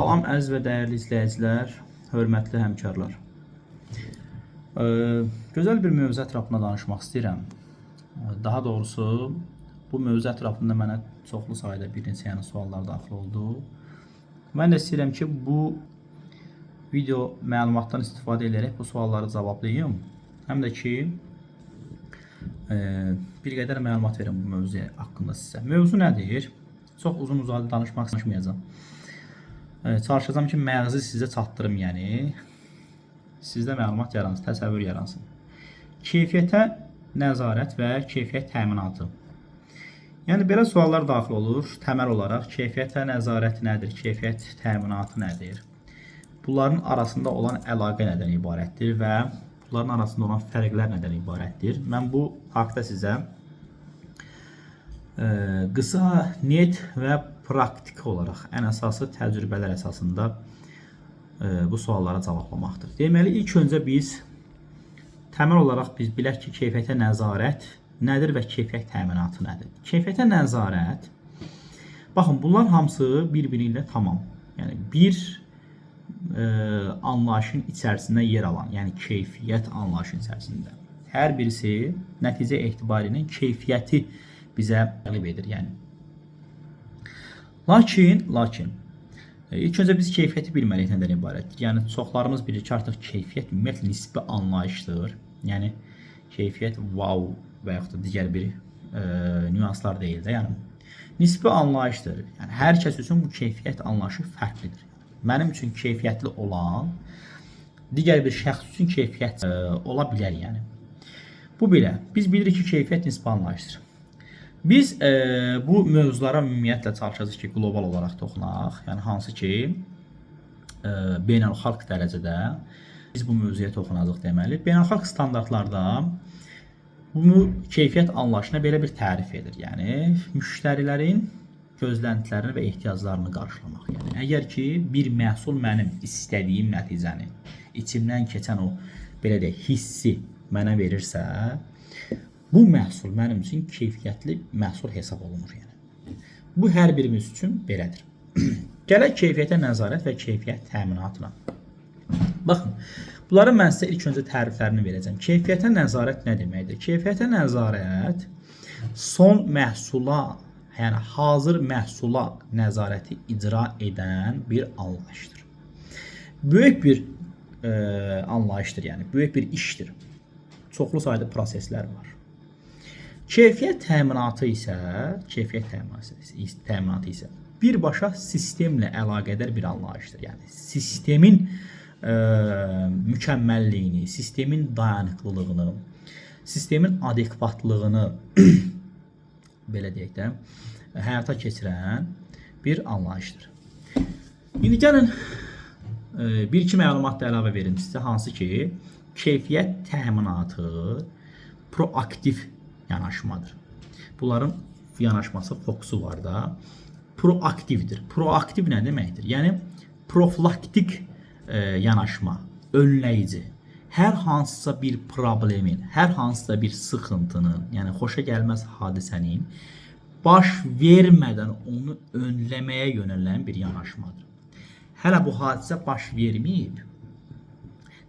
Salam əziz və dəyərli izləyicilər, hörmətli həmkarlar. Gözəl bir mövzu ətrafında danışmaq istəyirəm. Daha doğrusu, bu mövzu ətrafında mənə çoxlu sayda bir neçə suallar daxil oldu. Mən də istəyirəm ki, bu video məlumatdan istifadə edərək bu sualları cavablayım. Həm də ki, bir qədər məlumat verim bu mövzu haqqında sizə. Mövzu nədir? Çox uzun-uzadı danışmayacağım. Çalışacağım ki, məğzi sizə çatdırım, yəni sizdə məlumat yaransın, təsəvvür yaransın. Keyfiyyətə nəzarət və keyfiyyət təminatı. Yəni belə suallar daxil olur. Təməl olaraq keyfiyyətə nəzarət nədir? Keyfiyyət təminatı nədir? Bunların arasında olan əlaqə nədən ibarətdir və bunların arasında olan fərqlər nədən ibarətdir? Mən bu haqda sizə qısa, net və praktik olaraq ən əsası təcrübələr əsasında bu suallara cavablamaqdır. Deməli, ilk öncə biz təməl olaraq biz bilək ki, keyfiyyətə nəzarət nədir və keyfiyyət təminatı nədir? Keyfiyyətə nəzarət, baxın, bunlar hamısı bir-biri ilə tamam. Yəni, bir anlayışın içərisində yer alan, yəni keyfiyyət anlayışın içərisində. Hər birisi nəticə etibarilə keyfiyyəti bizə təqlib edir, yəni. Lakin, ilk öncə biz keyfiyyəti bilməliyik nədən ibarətdir. Yəni, çoxlarımız bilir ki, artıq keyfiyyət ümumiyyətlə nisbi anlayışdır. Yəni, keyfiyyət wow və yaxud da digər bir nüanslar deyil də, yəni, nisbi anlayışdır. Yəni, hər kəs üçün bu keyfiyyət anlayışı fərqlidir. Mənim üçün keyfiyyətli olan, digər bir şəxs üçün keyfiyyət ola bilər, yəni. Bu belə, biz bilirik ki, keyfiyyət nisbi anlayışdır. Biz bu mövzulara ümumiyyətlə çalışacağıq ki, qlobal olaraq toxunaq. Yəni, hansı ki, beynəlxalq dərəcədə biz bu mövzuya toxunacaq deməli. Beynəlxalq standartlarda bu keyfiyyət anlayışına belə bir tərif edir. Yəni, müştərilərin gözləntilərini və ehtiyaclarını qarşılamaq. Yəni, əgər ki, bir məhsul mənim istədiyim nəticəni, içimdən keçən o, belə deyək, hissi mənə verirsə, bu məhsul mənim üçün keyfiyyətli məhsul hesab olunur. Yəni. Bu hər birimiz üçün belədir. Gələk keyfiyyətə nəzarət və keyfiyyət təminatına. Baxın, bunların mən sizə ilk öncə təriflərini verəcəm. Keyfiyyətə nəzarət nə deməkdir? Keyfiyyətə nəzarət son məhsula, yəni hazır məhsula nəzarəti icra edən bir anlayışdır. Böyük bir anlayışdır, yəni böyük bir işdir. Çoxlu sayda proseslər var. Keyfiyyət təminatı isə birbaşa sistemlə əlaqədar bir anlayışdır. Yəni sistemin mükəmməlliyini, sistemin dayanıqlılığını, sistemin adekvatlığını belə deyək də həyata keçirən bir anlayışdır. İndi gəlin bir-iki məlumat da əlavə verim sizə, hansı ki, keyfiyyət təminatı proaktiv yanaşmadır. Bunların yanaşması fokusu var da, proaktivdir. Proaktiv nə deməkdir? Yəni, profilaktik yanaşma, önləyici. Hər hansısa bir problemin, hər hansısa bir sıxıntının, yəni xoşa gəlməz hadisənin baş vermədən onu önləməyə yönələn bir yanaşmadır. Hələ bu hadisə baş verməyib,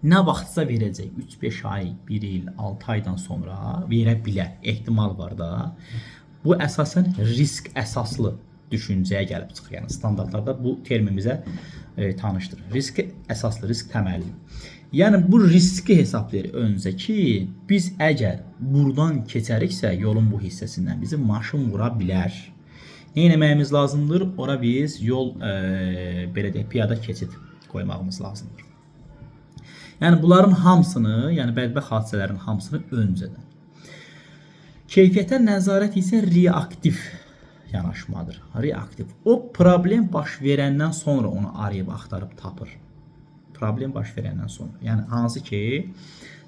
nə vaxtsa verəcək, 3-5 ay, 1 il, 6 aydan sonra verə bilər, ehtimal var da. Bu əsasən risk əsaslı düşüncəyə gəlib çıxır. Yəni, standartlarda bu termin bizə tanışdır. Risk əsaslı, risk təməlli. Yəni, bu riski hesablayır öncə ki, biz əgər buradan keçəriksə, yolun bu hissəsindən bizi maşın vura bilər. Nə etməyimiz lazımdır? Ora biz yol, belə deyək, piyada keçid qoymağımız lazımdır. Yəni, bunların hamısını, yəni bədbəxt hadisələrin hamısını öncədən. Keyfiyyətə nəzarət isə reaktiv yanaşmadır. Reaktiv. O, problem baş verəndən sonra onu arayıb, axtarıb tapır. Problem baş verəndən sonra. Yəni, hansı ki,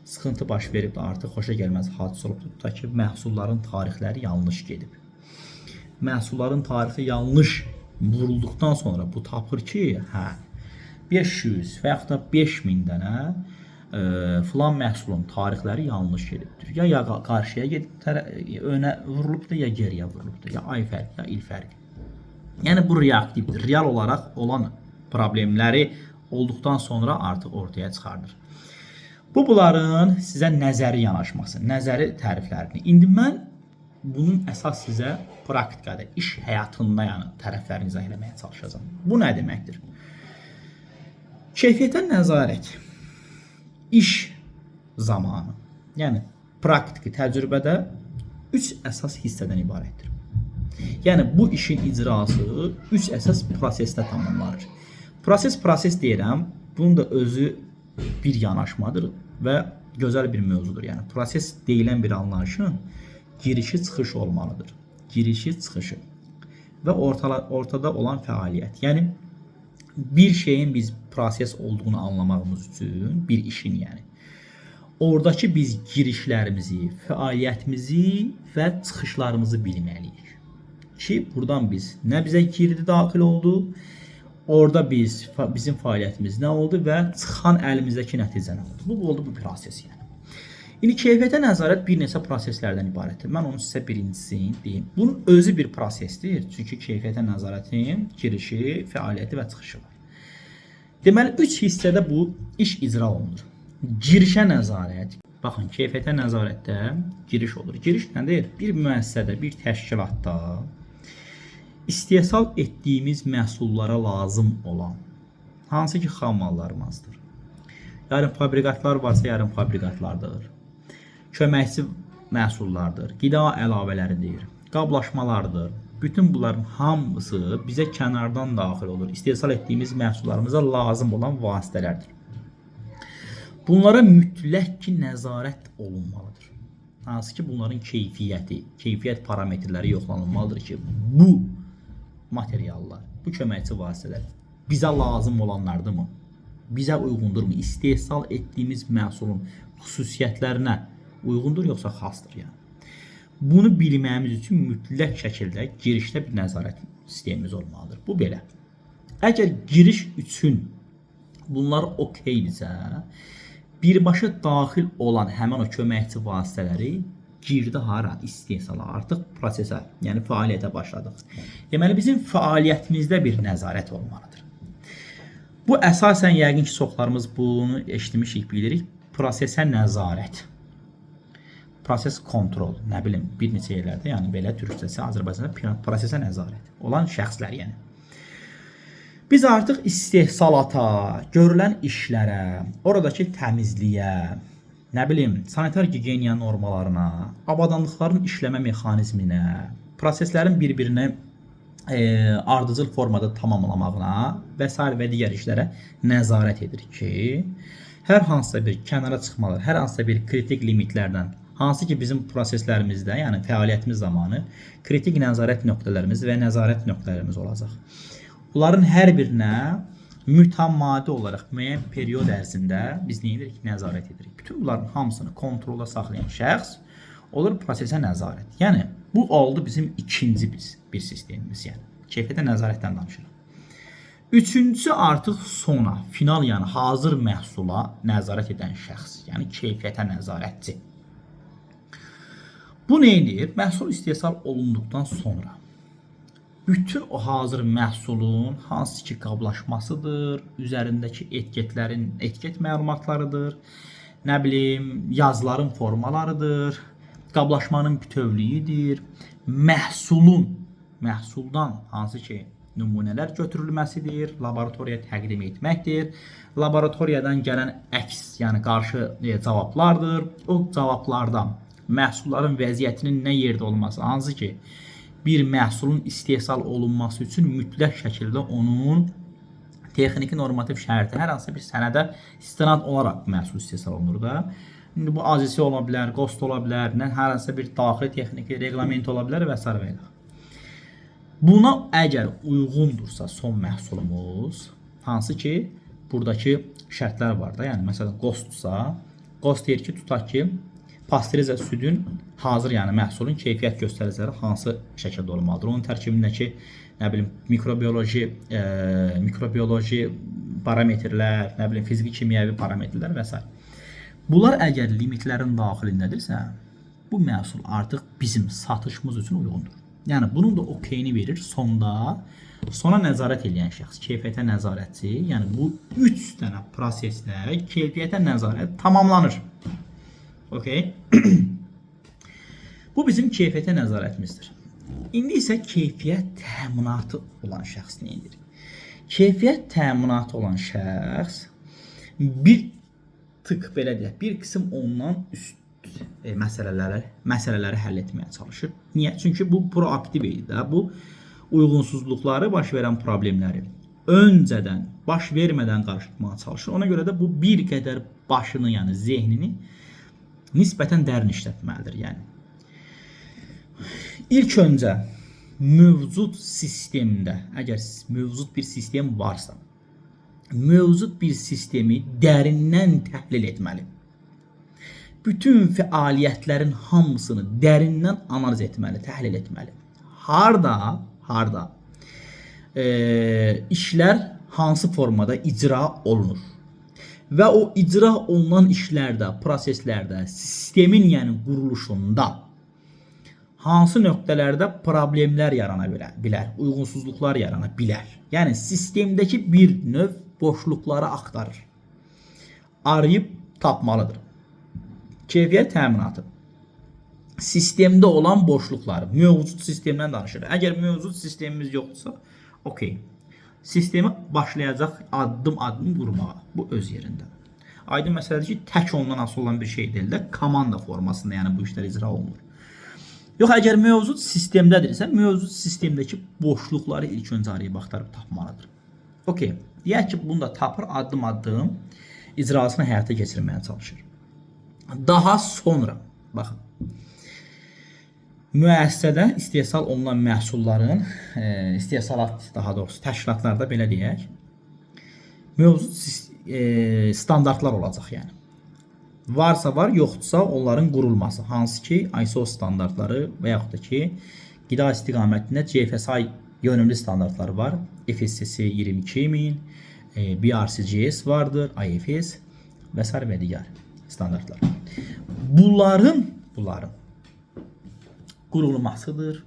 sıxıntı baş verib də artıq xoşa gəlməz hadisə olub, tutaq ki, məhsulların tarixləri yanlış gedib. Məhsulların tarixi yanlış vurulduqdan sonra bu tapır ki, 500 və yaxud da 5000 dənə filan məhsulun tarixləri yanlış gedibdir. Ya qarşıya gedib, önə vurulubdur, ya geriyə vurulubdur. Ya ay fərqi, ya il fərqi. Yəni bu reaktivdir. Real olaraq olan problemləri olduqdan sonra artıq ortaya çıxardır. Bunların sizə nəzəri yanaşması, nəzəri təriflərini. İndi mən bunun əsas sizə praktikada, iş həyatında yəni tərəflərini izah etməyə çalışacağam. Bu nə deməkdir? Keyfiyyətə nəzarət iş zamanı, yəni praktiki təcrübədə 3 əsas hissədən ibarətdir. Yəni bu işin icrası 3 əsas prosesdə tamamlanır. Proses deyirəm, bunun da özü bir yanaşmadır və gözəl bir mövzudur. Yəni proses deyilən bir anlayışın girişi çıxışı olmalıdır. Girişi çıxışı və ortada olan fəaliyyət. Yəni bir şeyin biz proses olduğunu anlamağımız üçün bir işin yəni oradakı biz girişlərimizi, fəaliyyətimizi və çıxışlarımızı bilməliyik. Ki buradan biz nə bizə girdi daxil oldu, orada bizim fəaliyyətimiz nə oldu və çıxan əlimizdəki nəticə nə oldu. Bu oldu bu proses yəni. İndi keyfiyyətə nəzarət bir neçə proseslərdən ibarətdir. Mən onu sizə birincisini deyim. Bunun özü bir prosesdir. Çünki keyfiyyətə nəzarətin girişi, fəaliyyəti və çıxışı var. Deməli 3 hissədə bu iş icra olunur. Girişə nəzarət. Baxın, keyfiyyətə nəzarətdə giriş olur. Giriş nədir? Bir müəssisədə, bir təşkilatda istehsal etdiyimiz məhsullara lazım olan hansı ki xam mallarımızdır. Yarım fabrikatlar varsa yarım fabrikatlardır. Köməkçi məhsullardır, qida əlavələridir, qablaşmalardır. Bütün bunların hamısı bizə kənardan daxil olur. İstehsal etdiyimiz məhsullarımıza lazım olan vasitələrdir. Bunlara mütləq ki nəzarət olunmalıdır. Hansı ki bunların keyfiyyəti, keyfiyyət parametrləri yoxlanılmalıdır ki bu materiallar, bu köməkçi vasitələr bizə lazım olanlardırmı? Bizə uyğundurmu? İstehsal etdiyimiz məhsulun xüsusiyyətlərinə uyğundur yoxsa xasdır yəni. Bunu bilməyimiz üçün mütləq şəkildə girişdə bir nəzarət sistemimiz olmalıdır. Bu belə. Əgər giriş üçün bunlar okeydirsə, birbaşa daxil olan həmin o köməkçi vasitələri girdi hara? İstehsala, artıq prosesə, yəni fəaliyyətə başladıq. Deməli bizim fəaliyyətimizdə bir nəzarət olmalıdır. Bu əsasən yəqin ki çoxlarımız bunu eşitmişik, bilirik. Prosesə nəzarət. Proses kontrol, nə bilim, bir neçə yerlərdə, yəni belə türkçəsi, Azərbaycanda prosesə nəzarət olan şəxslər yəni. Biz artıq istehsalata, görülən işlərə, oradakı təmizliyə, nə bilim, sanitar gigiyena normalarına, avadanlıqların işləmə mexanizminə, proseslərin bir-birinə ardıcıl formada tamamlamağına və s. və digər işlərə nəzarət edir ki, hər hansısa bir kənara çıxmalar, hər hansısa bir kritik limitlərdən, hansı ki bizim proseslərimizdə, yəni fəaliyyətimiz zamanı kritik nəzarət nöqtələrimiz və nəzarət nöqtələrimiz olacaq. Bunların hər birinə mütəmadi olaraq müəyyən period ərzində biz nə edirik? Nəzarət edirik. Bütün bunların hamısını kontrolda saxlayan şəxs olur prosesə nəzarət. Yəni bu oldu bizim ikinci bir sistemimiz, yəni keyfiyyətə nəzarətdən danışırıq. Üçüncüsü artıq sona, final, yəni hazır məhsula nəzarət edən şəxs, yəni keyfiyyətə nəzarətçi. Bu nə edir? Məhsul istehsal olunduqdan sonra bütün o hazır məhsulun hansı ki qablaşmasıdır, üzərindəki etiketlərin etiket məlumatlarıdır, nə bilim, yazıların formalarıdır, qablaşmanın bütövlüyüdür, məhsuldan hansı ki nümunələr götürülməsidir, laboratoriyaya təqdim etməkdir, laboratoriyadan gələn əks, yəni qarşı cavablardır, o cavablardan məhsulların vəziyyətinin nə yerdə olması, hansı ki bir məhsulun istehsal olunması üçün mütləq şəkildə onun texniki normativ şərti hər hansı bir sənədə istinad olaraq məhsul istehsal olunur da. İndi bu AZS ola bilər, GOST ola bilər, hər hansı bir daxili texniki reqlament ola bilər və s. Buna əgər uyğundursa son məhsulumuz, hansı ki buradakı şərtlər var da, yəni məsələn GOST-sa, GOST deyir ki, tutaq ki pastörizə südün hazır, yəni məhsulun keyfiyyət göstəriciləri hansı şəkildə olmalıdır. Onun tərkibindəki nə bilim mikrobioloji parametrlər, nə bilim fiziki kimyəvi parametrlər və s. Bunlar əgər limitlərin daxilindədirsə, bu məhsul artıq bizim satışımız üçün uyğundur. Yəni bunun da okeyini verir. Sona nəzarət edən şəxs, keyfiyyətə nəzarətçi, yəni bu 3 dənə proseslə keyfiyyətə nəzarət tamamlanır. Okey. Bu bizim keyfiyyətə nəzarətimizdir. İndi isə keyfiyyət təminatı olan şəxs nədir? Keyfiyyət təminatı olan şəxs bir tık belə deyək, bir qism ondan üst məsələləri həll etməyə çalışır. Niyə? Çünki bu proaktiv idi. Bu uyğunsuzluqları, baş verən problemləri öncədən, baş vermədən qarşıtmağa çalışır. Ona görə də bu bir qədər başını, yəni zehnini nisbətən dərin işlətməlidir. Yəni ilk öncə mövcud sistemdə, əgər mövcud bir sistem varsa, mövcud bir sistemi dərindən təhlil etməli. Bütün fəaliyyətlərin hamısını dərindən analiz etməli, təhlil etməli. Harda işlər hansı formada icra olunur və o icra olunan işlərdə, proseslərdə, sistemin yəni quruluşunda hansı nöqtələrdə problemlər yarana bilər, uyğunsuzluqlar yarana bilər. Yəni sistemdəki bir növ boşluqları axtarır, arayıb tapmalıdır. Keyfiyyət təminatı sistemdə olan boşluqları, mövcud sistemdən danışır. Əgər mövcud sistemimiz yoxdursa, okey. Sistemi başlayacaq addım qurmağa. Bu öz yerində. Aydın məsələdir ki, tək ondan asılı olan bir şey deyil də, komanda formasında yəni bu işlər icra olunur. Yox, əgər mövcud sistemdədirsə, mövcud sistemdəki boşluqları ilk öncə arayıb axtarıb tapmalıdır. Okey. Deyək ki, bunu da tapır, addım icrasını həyata keçirməyə çalışır. Daha sonra, baxın, müəssisədə istehsal olunan məhsulların, istehsalat daha doğrusu təşkilatlarda belə deyək, mövcud standartlar olacaq yəni. Varsa var, yoxdursa onların qurulması, hansı ki ISO standartları və yaxud da ki qida istiqamətində GFSI yönümlü standartları var. FSSC 22000, BRCGS vardır, IFS və s. və digər standartlar. Bunların qurulmasıdır.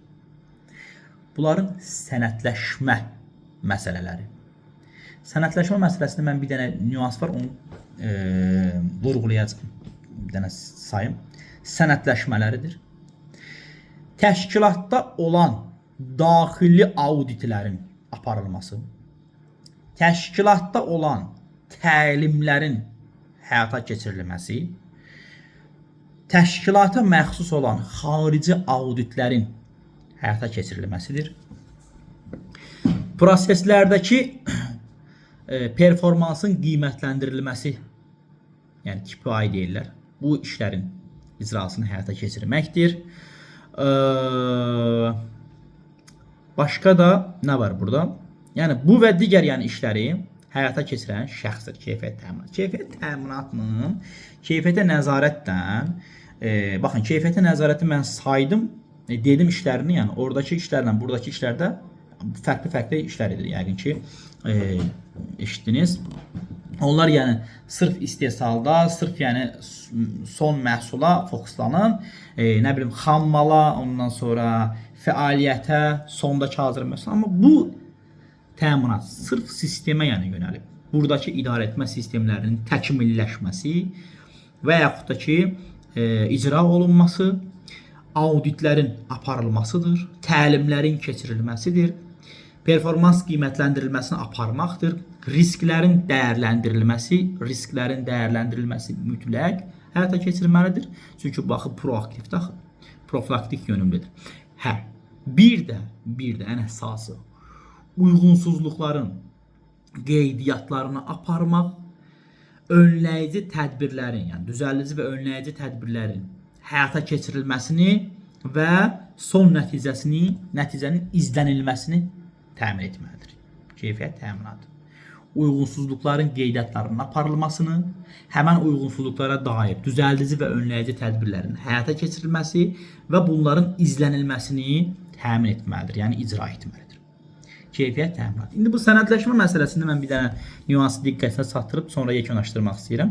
Bunların sənədləşmə məsələləri. Sənədləşmə məsələsində mən bir dənə nüans var, onu vurğulayacağım. Bir dənə sayım. Sənədləşmələridir. Təşkilatda olan daxili auditlərin aparılması, təşkilatda olan təlimlərin həyata keçirilməsi, təşkilata məxsus olan xarici auditlərin həyata keçirilməsidir. Proseslərdəki performansın qiymətləndirilməsi, yəni KPI deyirlər, bu işlərin icrasını həyata keçirməkdir. Başqa da nə var burada? Yəni bu və digər yəni işləri həyata keçirən şəxsdir keyfiyyət təminatı. Keyfiyyət təminatının keyfiyyətə nəzarətdən, baxın, keyfiyyətə nəzarəti mən saydım, dedim işlərini, yəni oradakı işlərlə buradakı işlərdə fərqli işlər edir. Yəqin ki, eşitdiniz. Onlar yəni sırf istehsalda, sırf yəni son məhsula fokuslanan, nə bilim, xam mala, ondan sonra fəaliyyətə, sondakı hazır məhsul. Amma bu təminat sırf sistemə yəni yönəlib. Buradakı idarəetmə sistemlərinin təkmilləşməsi və yaxud da ki, icra olunması, auditlərin aparılmasıdır, təlimlərin keçirilməsidir, performans qiymətləndirilməsini aparmaqdır, risklərin dəyərləndirilməsi mütləq həyata keçirməlidir. Çünki baxı proaktivdir, profilaktik yönümlüdür. Bir də ən əsası uyğunsuzluqların qeydiyyatlarını aparmaq, önləyici tədbirlərin, yəni düzəldici və önləyici tədbirlərin həyata keçirilməsini və son nəticənin izlənilməsini təmin etməlidir. Keyfiyyət təminatı. Uyğunsuzluqların qeydiyyatlarının aparılmasını, həmən uyğunsuzluqlara dair düzəldici və önləyici tədbirlərin həyata keçirilməsi və bunların izlənilməsini təmin etməlidir, yəni icra etməlidir. Keyfiyyət təminatı. İndi bu sənədləşmə məsələsində mən bir dənə nüansı diqqətinə çatdırıb sonra yekunlaşdırmaq istəyirəm.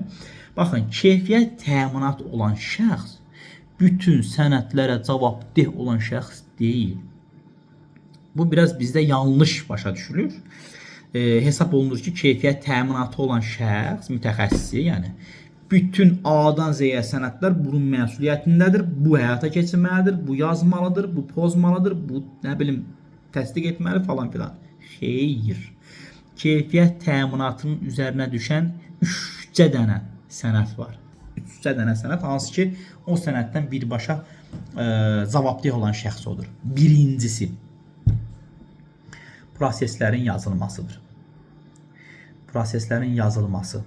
Baxın, keyfiyyət təminatı olan şəxs bütün sənədlərə cavabdeh olan şəxs deyil. Bu biraz bizdə yanlış başa düşülür. Hesab olunur ki, keyfiyyət təminatı olan şəxs, mütəxəssisi, yəni bütün A-dan Z-yə sənədlər bunun məsuliyyətindədir. Bu həyata keçirməlidir, bu yazmalıdır, bu pozmalıdır, bu nə bilim təsdiq etməli falan filan. Xeyr. Keyfiyyət təminatının üzərinə düşən 3 dənə sənəd var. 3 dənə sənəd, hansı ki, o sənəddən birbaşa cavabdeh olan şəxs odur. Birincisi, proseslərin yazılmasıdır. Proseslərin yazılması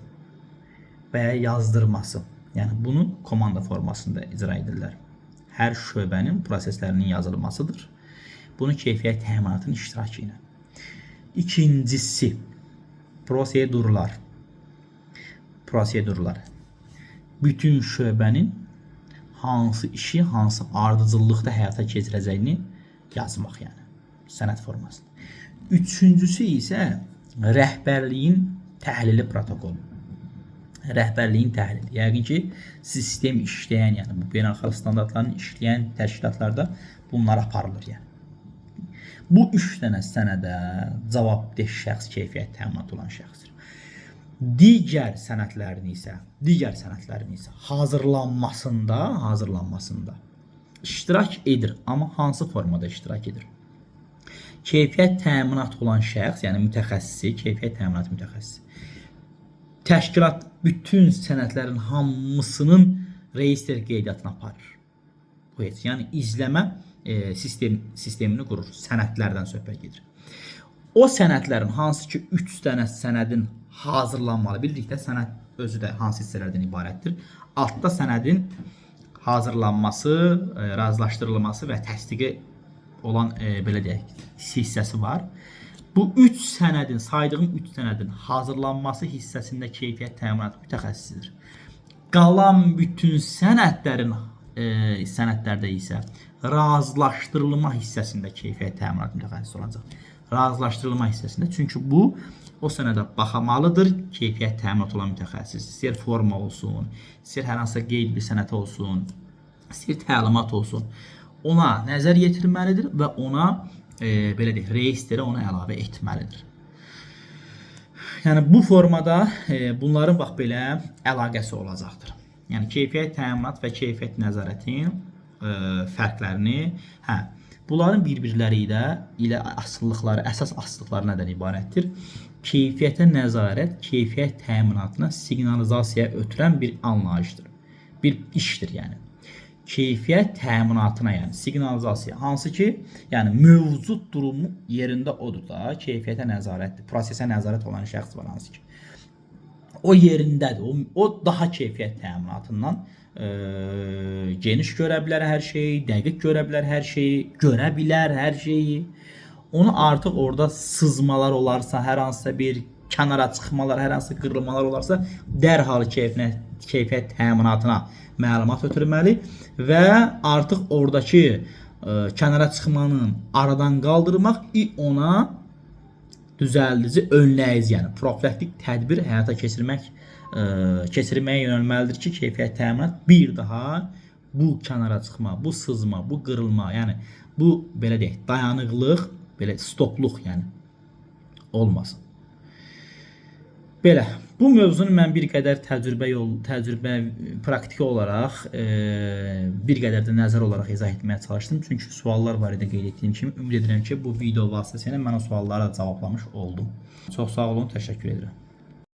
və ya yazdırması. Yəni, bunu komanda formasında icra edirlər. Hər şöbənin proseslərinin yazılmasıdır. Bunu keyfiyyət təminatının iştirakı ilə. İkincisi, prosedurlar. Prosedurlar. Bütün şöbənin hansı işi, hansı ardıcıllıqda həyata keçirəcəyini yazmaq, yəni sənəd formasında. Üçüncüsü isə rəhbərliyin təhlili protokolu. Rəhbərliyin təhlili. Yəqin ki, sistem işləyən, yəni bu beynəlxalq standartların işləyən təşkilatlarda bunlar aparılır, yəni. Bu 3 dənə sənədə cavabdeh şəxs keyfiyyət təminatı olan şəxsdir. Digər sənədlərin isə hazırlanmasında iştirak edir. Amma hansı formada iştirak edir? Keyfiyyət təminatı olan şəxs, yəni mütəxəssisi, keyfiyyət təminatı mütəxəssisi, təşkilat bütün sənədlərin hamısının reestr qeydiyyatına aparır. Bu heç, yəni izləmə sistemini qurur. Sənədlərdən söhbət gedir. O sənədlərin hansı ki 3 dənə sənədin hazırlanmalı. Birlikdə sənəd özü də hansı hissələrdən ibarətdir. Altda sənədin hazırlanması, razılaşdırılması və təsdiqi olan belə deyək hissəsi var. Bu 3 sənədin, saydığım 3 sənədin hazırlanması hissəsində keyfiyyət təminatı mütəxəssisidir. Qalan bütün sənədlərdə isə razılaşdırılma hissəsində keyfiyyət təminatı mütəxəssisi olacaq. Razılaşdırılma hissəsində, çünki bu o sənədə baxamalıdır keyfiyyət təminatı olan mütəxəssis. İstəyir forma olsun, istəyir hər hansı qeyd bir sənəd olsun, istəyir təlimat olsun. Ona nəzər yetirməlidir və ona belə deyək, reyestrə ona əlavə etməlidir. Yəni bu formada bunların bax belə əlaqəsi olacaqdır. Yəni keyfiyyət təminat və keyfiyyət nəzarətin fərqlərini, bunların bir-birləri ilə asıllıqları, əsas asıllıqları nədən ibarətdir? Keyfiyyətə nəzarət, keyfiyyət təminatına siqnalizasiyaya ötürən bir anlayışdır. Bir işdir, yəni. Keyfiyyət təminatına, yəni siqnalizasiya, hansı ki, yəni mövcud durumu yerində odur da, keyfiyyətə nəzarətdir. Prosesə nəzarət olan şəxs var, hansı ki. O yerindədir, o daha keyfiyyət təminatından geniş görə bilər hər şeyi, dəqiq görə bilər hər şeyi, görə bilər hər şeyi. Onu artıq orada sızmalar olarsa, hər hansısa bir kənara çıxmalar, hər hansısa qırılmalar olarsa, dərhal keyfiyyət təminatına məlumat ötürməli və artıq oradakı kənara çıxmanın aradan qaldırmaq ona düzəldici, önləyici, yəni profilaktik tədbir həyata keçirməyə yönəlməlidir ki, keyfiyyət təminat bir daha bu kənara çıxma, bu sızma, bu qırılma, yəni bu belə deyək, dayanıqlıq, belə stopluq, yəni olmasın. Belə, bu mövzunu mən bir qədər təcrübə praktiki olaraq, bir qədər də nəzər olaraq izah etməyə çalışdım. Çünki suallar var idi qeyd etdiyim kimi. Ümid edirəm ki, bu video vasitəsilə mən o suallara cavablamış oldum. Çox sağ olun, təşəkkür edirəm.